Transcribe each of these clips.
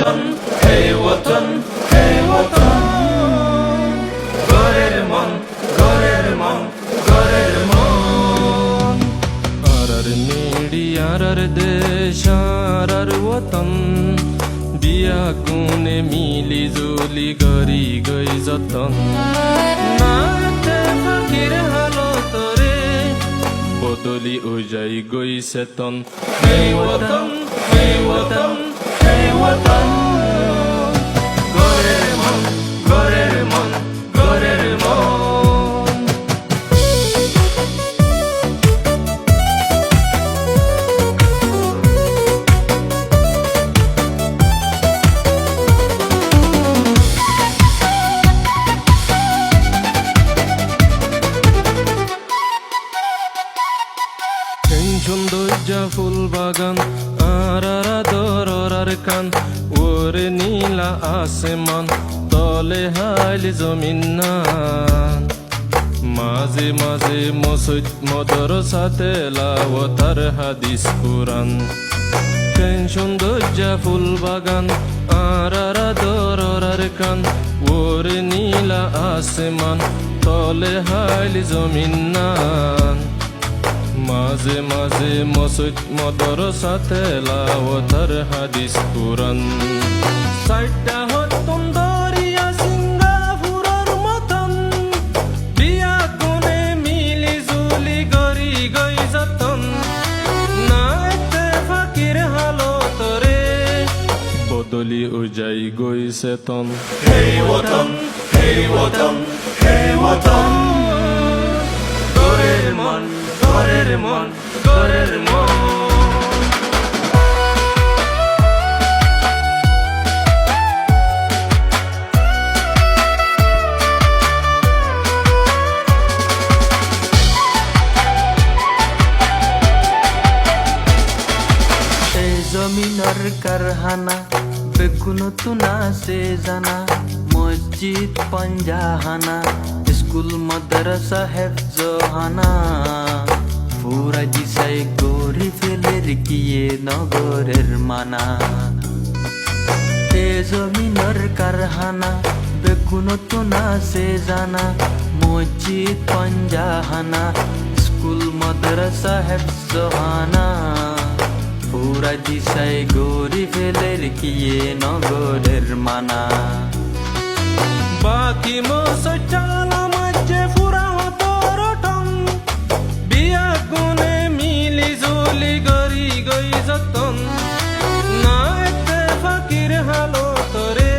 ওতন হে ওতন হে ওতন গরের মন গরের মন গরের মন আরার নিড়ি আরার দেশ আরার ওতন বিয়া কোনে মিলি জুলি গরি গই যতন নাতে ফাকির হালো তরে বদলি ও যাই গই সেতন হে ওতন হে ওতন হে ওতন গরের মন গরের মন গরের মন সৌন্দর্য ফুল বাগান আরারা দরার কান ওরে নীলা আসমান তলে হাইল জমিন মাঝে মাঝে মসজিদ মদরসাতে লাওয়াতার হাদিস কুরআন সৌন্দর্য ফুল বাগান আরারা দরার কান ওরে নীলা আসমান তলে হাইল জমিন মাঝে মাঝে মসজিদ মদরসাতে লাওয়াতার হাদিস কুরআন সাইডটা হতন দরিয়া সিঙ্গাপুরের মতন বিয়া কোনে মিলি জুলি গরি গই যতন নাতে ফাকির হালো তরে বদলি ও যাই গই সেতন হে ওতন হে ওতন হে ওতন গরের মন গরের মন গরের মন এই জমিনের কারখানা বেগুনো তুনা সে জানা মসজিদ পঞ্জাহানা স্কুল মাদ্রাসা হেফজহানা পুরা জিসাই গরি ফেলের কিয়ে নগরের মানা এ জমিনের কারখানা বেগুনো তুনা সে জানা মসজিদ পঞ্জাহানা স্কুল মাদ্রাসা হেফজহানা পুরা দিশাই গরি ফেলের কিয়ে নগরের মানা বাকি মসচালা মাঝে ফুরা তরটন বিয়া কোনে মিলি জুলি গরি গই যতন নাতে ফাকির হালো তরে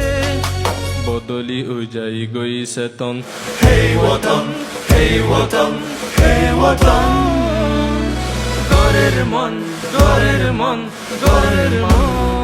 বদলি ও যাই গই সেতন হে ওতন হে ওতন হে ওতন গরের মন গরের মন গরের মন